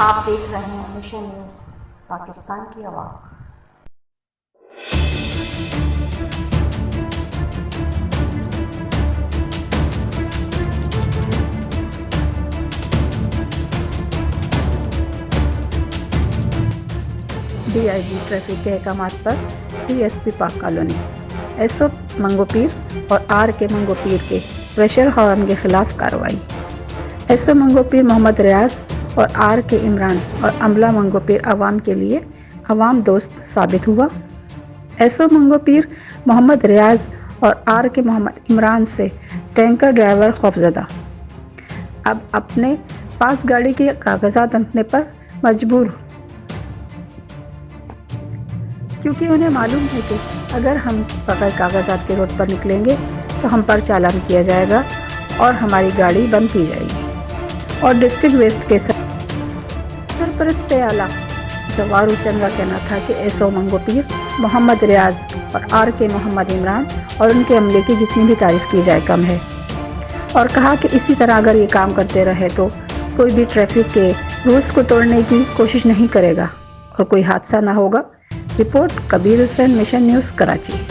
आप देख रहे हैं मिशन न्यूज़, पाकिस्तान की आवाज़। DIG ट्रैफिक के अहकामात पर CSP पाक कॉलोनी, SO मंगोपीर और RK मंगोपीर के प्रेशर हॉर्न के खिलाफ कार्रवाई। SO मंगोपीर मोहम्मद रियाज और RK इमरान और अमला मंगोपीर अवाम के लिए अवाम दोस्त साबित हुआ। SO मंगोपीर मोहम्मद रियाज और RK मोहम्मद इमरान से टैंकर ड्राइवर खौफजदा, अब अपने पास गाड़ी के कागजात रखने पर मजबूर, क्योंकि उन्हें मालूम है कि अगर हम बगैर कागजात के रोड पर निकलेंगे तो हम पर चालान किया जाएगा और हमारी गाड़ी बंद की जाएगी। और डिस्ट्रिक्ट वेस्ट के सरपरस्त आला जवारू चंद का कहना था कि SO मंगोपीर मोहम्मद रियाज और RK मोहम्मद इमरान और उनके अमले की जितनी भी तारीफ की जाए कम है, और कहा कि इसी तरह अगर ये काम करते रहे तो कोई भी ट्रैफिक के रूल्स को तोड़ने की कोशिश नहीं करेगा और कोई हादसा ना होगा। Report Kabir Hussain, mission news, Karachi.